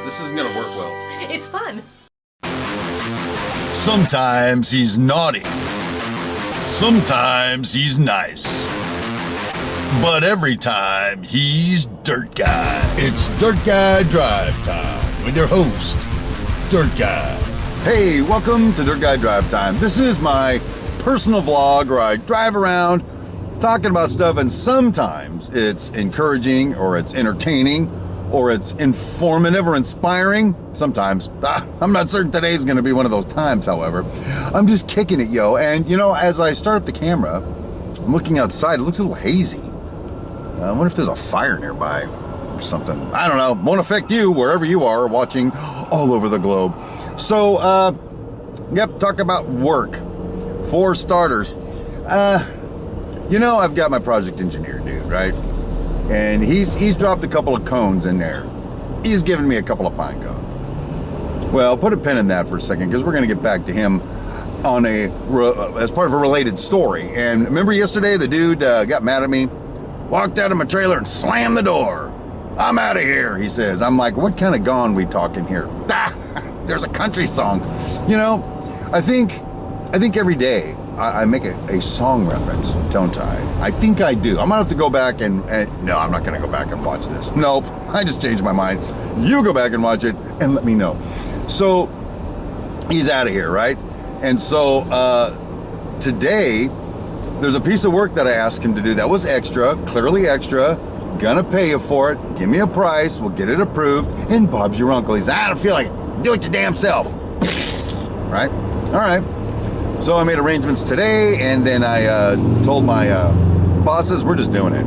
This isn't gonna work well. It's fun. Sometimes he's naughty. Sometimes he's nice. But every time he's Dirt Guy. It's Dirt Guy Drive Time with your host, Dirt Guy. Hey, welcome to Dirt Guy Drive Time. This is my personal vlog where I drive around talking about stuff, and sometimes it's encouraging or it's entertaining or it's informative or inspiring. Sometimes. I'm not certain today's gonna be one of those times, however. I'm just kicking it, yo. And you know, as I start up the camera, I'm looking outside, it looks a little hazy. I wonder if there's a fire nearby or something. I don't know. Won't affect you wherever you are watching all over the globe. So, yep, talk about work. For starters, you know, I've got my project engineer dude, right? And he's dropped a couple of cones in there. He's given me a couple of pine cones. Well, put a pin in that for a second, because we're going to get back to him on as part of a related story. And remember yesterday, the dude got mad at me, walked out of my trailer and slammed the door. I'm out of here, he says. I'm like, what kind of gone we talking here? There's a country song. You know, I think every day I make a song reference, don't I? I think I do. I'm gonna have to go back and no, I'm not gonna go back and watch this. Nope, I just changed my mind. You go back and watch it and let me know. So he's out of here, right? And so today there's a piece of work that I asked him to do that was extra, clearly extra. Gonna pay you for it. Give me a price. We'll get it approved. And Bob's your uncle. He's, I don't feel like it. Do it your damn self. Right? All right. So I made arrangements today, and then I told my bosses we're just doing it.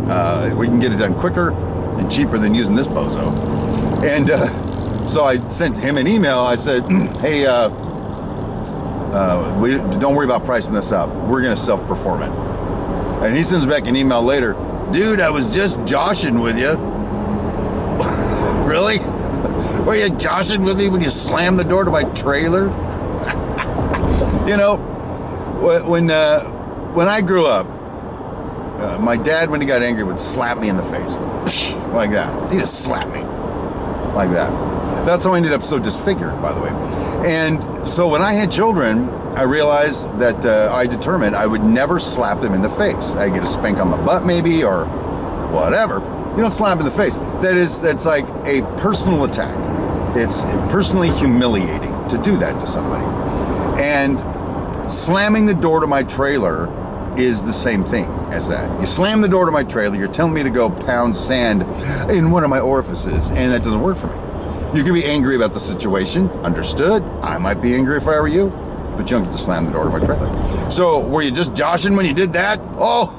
We can get it done quicker and cheaper than using this bozo. And so I sent him an email. I said, hey, don't worry about pricing this up. We're gonna self-perform it. And he sends back an email later. Dude, I was just joshing with you. Really? Were you joshing with me when you slammed the door to my trailer? You know, when I grew up, my dad, when he got angry, would slap me in the face. Like that. He just slapped me. Like that. That's how I ended up so disfigured, by the way. And so when I had children, I realized that I determined I would never slap them in the face. I get a spank on the butt maybe, or whatever. You don't slap in the face. That's like a personal attack. It's personally humiliating to do that to somebody. And slamming the door to my trailer is the same thing as that. You slam the door to my trailer, you're telling me to go pound sand in one of my orifices, and that doesn't work for me. You can be angry about the situation, understood. I might be angry if I were you, but you don't get to slam the door to my trailer. So, were you just joshing when you did that? Oh,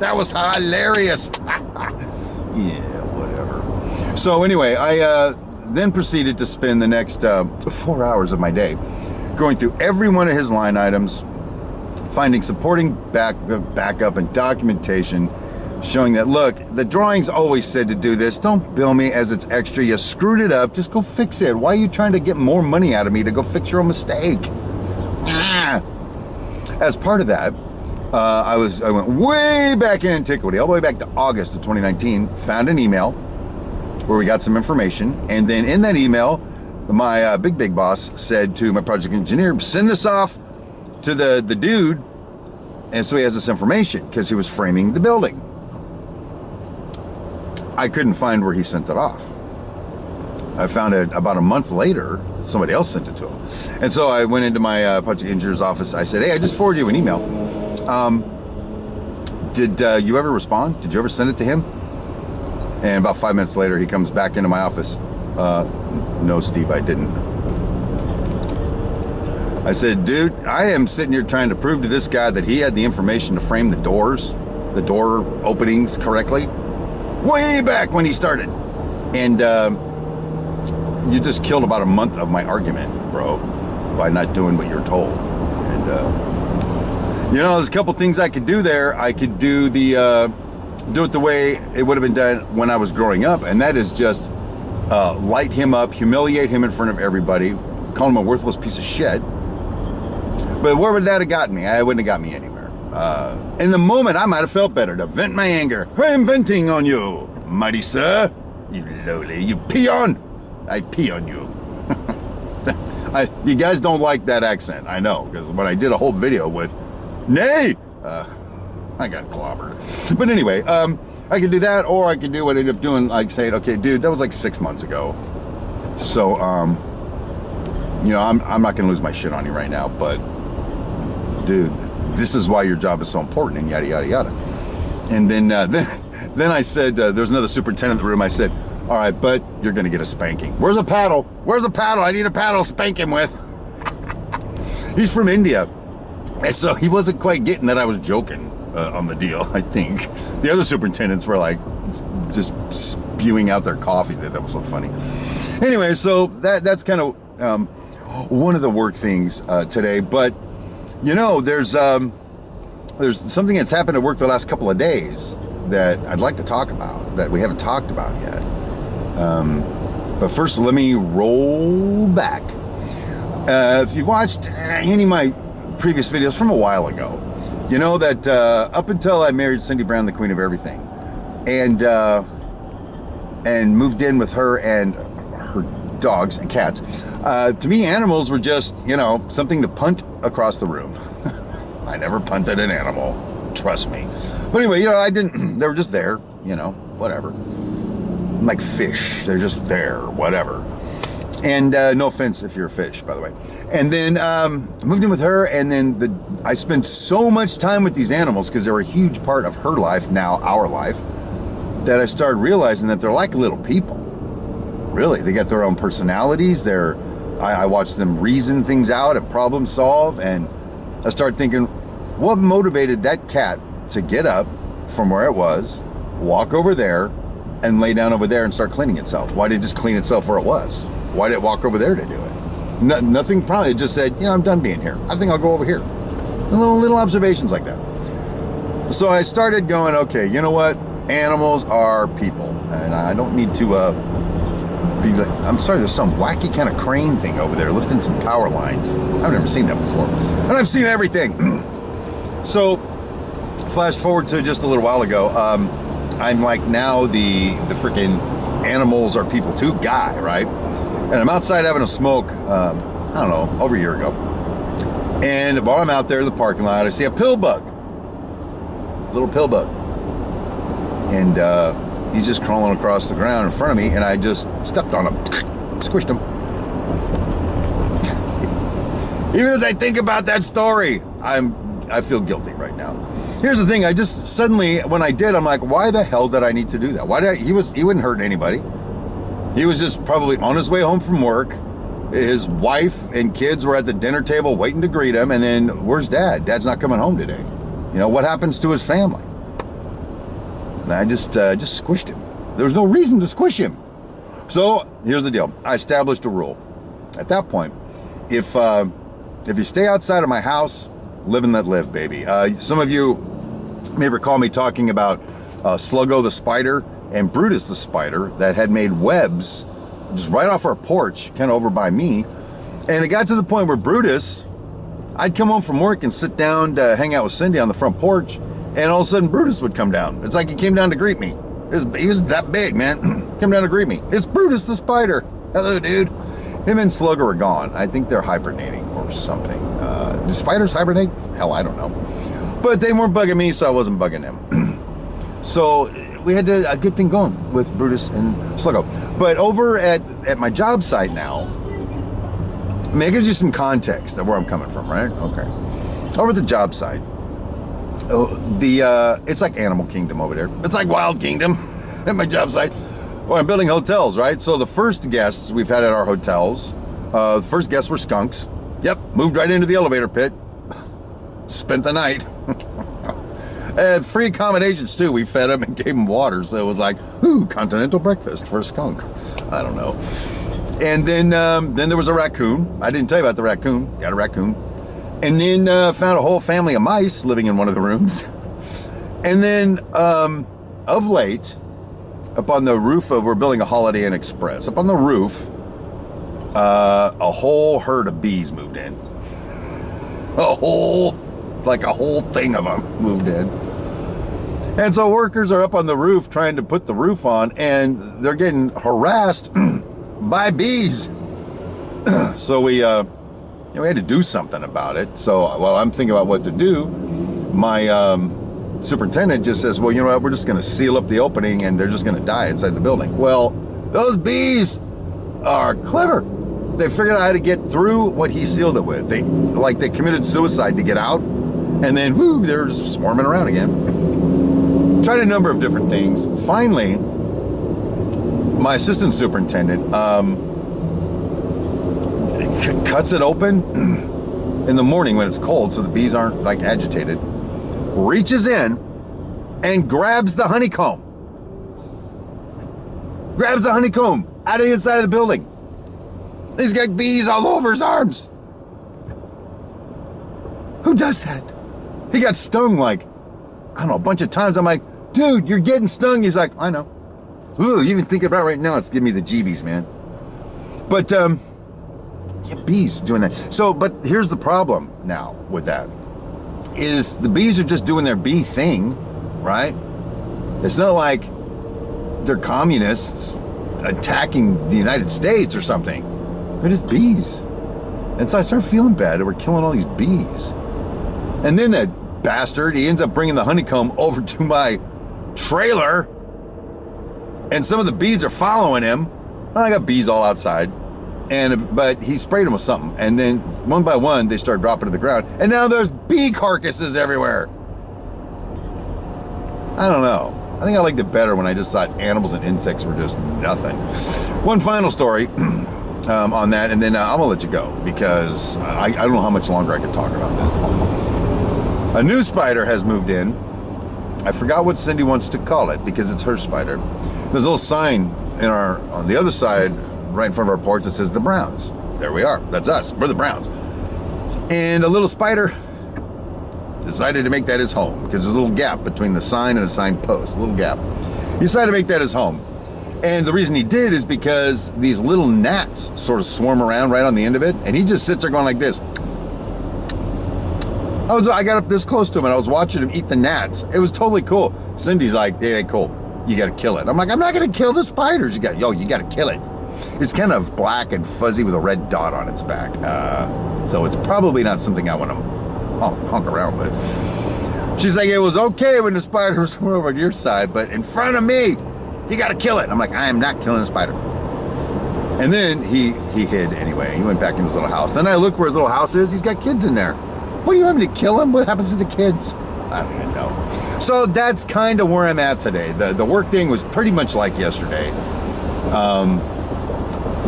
that was hilarious. Yeah, whatever. So anyway, I then proceeded to spend the next 4 hours of my day going through every one of his line items, finding supporting backup and documentation showing that, look, the drawings always said to do this. Don't bill me as it's extra. You screwed it up. Just go fix it. Why are you trying to get more money out of me to go fix your own mistake? As part of that, I went way back in antiquity, all the way back to August of 2019, found an email where we got some information. And then in that email, my big boss said to my project engineer, send this off to the dude. And so he has this information because he was framing the building. I couldn't find where he sent it off. I found it about a month later. Somebody else sent it to him. And so I went into my project engineer's office. I said, hey, I just forwarded you an email. Did you ever respond? Did you ever send it to him? And about 5 minutes later, he comes back into my office. No, Steve, I didn't. I said, dude, I am sitting here trying to prove to this guy that he had the information to frame the door openings correctly. Way back when he started. And you just killed about a month of my argument, bro, by not doing what you're told. And you know, there's a couple things I could do there. I could do it the way it would have been done when I was growing up, and that is just light him up, humiliate him in front of everybody, call him a worthless piece of shit. But where would that have gotten me? It wouldn't have got me anywhere. In the moment, I might have felt better to vent my anger. I'm venting on you, mighty sir. You lowly, you peon! I pee on you. You guys don't like that accent, I know, because when I did a whole video with Nay, I got clobbered. But anyway, I could do that, or I could do what I ended up doing, like saying, okay, dude, that was like 6 months ago. So, you know, I'm not gonna lose my shit on you right now, but dude, this is why your job is so important, and yada, yada, yada. And then I said, there's another superintendent in the room. I said, all right, but you're going to get a spanking. Where's a paddle? Where's a paddle? I need a paddle to spank him with. He's from India. And so he wasn't quite getting that I was joking on the deal, I think. The other superintendents were like just spewing out their coffee. That was so funny. Anyway, so that's kind of one of the work things today. But, you know, there's something that's happened at work the last couple of days that I'd like to talk about that we haven't talked about yet. But first, let me roll back. If you've watched any of my previous videos from a while ago, you know that up until I married Cindy Brown, the queen of everything, and moved in with her and her dogs and cats, to me, animals were just, you know, something to punt across the room. I never punted an animal, trust me. But anyway, you know, I didn't, they were just there, you know, whatever. Like fish, they're just there, whatever. And no offense if you're a fish, by the way. And then moved in with her, and then I spent so much time with these animals because they're a huge part of her life, now our life, that I started realizing that they're like little people. Really, they got their own personalities. I watch them reason things out and problem solve, and I started thinking, what motivated that cat to get up from where it was, walk over there, and lay down over there and start cleaning itself? Why did it just clean itself where it was? Why did it walk over there to do it? Nothing, probably just said, you know, I'm done being here. I think I'll go over here. Little observations like that. So I started going, okay, you know what? Animals are people, and I don't need to be like, I'm sorry, there's some wacky kind of crane thing over there lifting some power lines. I've never seen that before. And I've seen everything. So flash forward to just a little while ago. I'm like now the freaking animals are people too guy, right? And I'm outside having a smoke, I don't know, over a year ago. And while I'm out there in the parking lot, I see a pill bug, little pill bug. And he's just crawling across the ground in front of me, and I just stepped on him, squished him. Even as I think about that story, I feel guilty right now. Here's the thing, I just suddenly, when I did, I'm like, why the hell did I need to do that? He wouldn't hurt anybody. He was just probably on his way home from work. His wife and kids were at the dinner table waiting to greet him, and then where's Dad? Dad's not coming home today. You know, what happens to his family? And I just squished him. There was no reason to squish him. So here's the deal. I established a rule. At that point, if you stay outside of my house, live and let live, baby. Some of you may recall me talking about Sluggo the spider and Brutus the spider that had made webs just right off our porch, kind of over by me. And it got to the point where Brutus, I'd come home from work and sit down to hang out with Cindy on the front porch, and all of a sudden Brutus would come down. It's like he came down to greet me. He was that big, man. Come down to greet me. It's Brutus the spider. Hello, dude. Him and Sluggo are gone. I think they're hibernating or something. Do spiders hibernate? Hell, I don't know. But they weren't bugging me, so I wasn't bugging them. So we had a good thing going with Brutus and Sluggo. But over at my job site now, I mean, it gives you some context of where I'm coming from, right? Okay. Over at the job site, it's like Animal Kingdom over there. It's like Wild Kingdom at my job site. Well, I'm building hotels, right? So the first guests we've had at our hotels, the first guests were skunks. Yep, moved right into the elevator pit. Spent the night. Free accommodations too. We fed them and gave them water, so it was like, ooh, continental breakfast for a skunk. I don't know. And then there was a raccoon. I didn't tell you about the raccoon. Got a raccoon. And then found a whole family of mice living in one of the rooms. And then of late, up on the roof of, we're building a Holiday Inn Express. Up on the roof, a whole herd of bees moved in. A whole thing of them moved in. And so workers are up on the roof trying to put the roof on, and they're getting harassed by bees. So we had to do something about it. So while I'm thinking about what to do, my superintendent just says, well, you know what, we're just going to seal up the opening and they're just going to die inside the building. Well, those bees are clever. They figured out how to get through what he sealed it with. They committed suicide to get out, and then whoo, they were just swarming around again. Tried a number of different things. Finally, my assistant superintendent cuts it open in the morning when it's cold so the bees aren't like agitated, reaches in and grabs the honeycomb. Grabs the honeycomb out of the inside of the building. He's got bees all over his arms. Who does that? He got stung like, I don't know, a bunch of times. I'm like, dude, you're getting stung. He's like, I know. Ooh, even thinking about it right now, it's giving me the jeebies, man. But, yeah, bees doing that. So, but here's the problem now with that, is the bees are just doing their bee thing, right? It's not like they're communists attacking the United States or something. They're just bees. And so I started feeling bad that we're killing all these bees. And then that bastard, he ends up bringing the honeycomb over to my trailer, and some of the bees are following him. I got bees all outside, but he sprayed them with something, and then one by one they start dropping to the ground, and now there's bee carcasses everywhere. I don't know. I think I liked it better when I just thought animals and insects were just nothing. One final story on that, and then I'm gonna let you go because I don't know how much longer I could talk about this. A new spider has moved in. I forgot what Cindy wants to call it because it's her spider. There's a little sign on the other side, right in front of our porch, that says the Browns. There we are. That's us. We're the Browns. And a little spider decided to make that his home because there's a little gap between the sign and the sign post. A little gap. He decided to make that his home. And the reason he did is because these little gnats sort of swarm around right on the end of it, and he just sits there going like this. I got up this close to him and I was watching him eat the gnats. It was totally cool. Cindy's like, hey, cool. You got to kill it. I'm like, I'm not going to kill the spiders. You got to kill it. It's kind of black and fuzzy with a red dot on its back. So it's probably not something I want to honk around with. She's like, it was okay when the spiders were over to your side, but in front of me, you got to kill it. I'm like, I am not killing a spider. And then he hid anyway. He went back into his little house. Then I look where his little house is. He's got kids in there. What do you want me to kill him? What happens to the kids? I don't even know. So that's kind of where I'm at today. The work thing was pretty much like yesterday.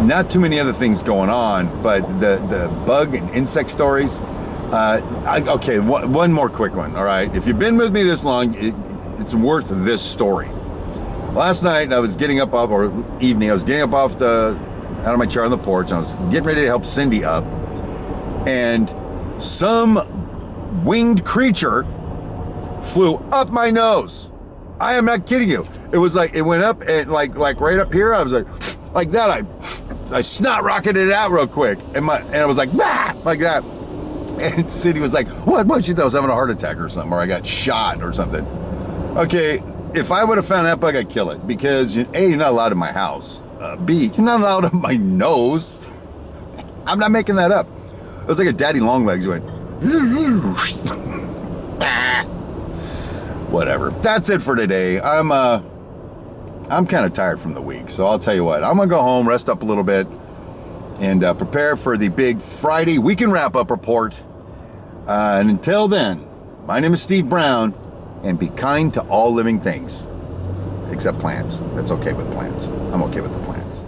Not too many other things going on, but the bug and insect stories. Okay, one more quick one. All right, if you've been with me this long, it's worth this story. Last night I was getting up out of my chair on the porch, and I was getting ready to help Cindy up, and some winged creature flew up my nose. I am not kidding you. It was like, it went up and like right up here. I was like that. I snot rocketed it out real quick, and I was like, bah! Like that. And Cindy was like, what? She thought I was having a heart attack or something, or I got shot or something. Okay, if I would have found that bug, I'd kill it, because A, you're not allowed in my house. B, you're not allowed in my nose. I'm not making that up. It was like a daddy long legs went. Whatever. That's it for today. I'm kind of tired from the week, so I'll tell you what. I'm gonna go home, rest up a little bit, and prepare for the big Friday weekend wrap-up report. And until then, my name is Steve Brown, and be kind to all living things, except plants. That's okay with plants. I'm okay with the plants.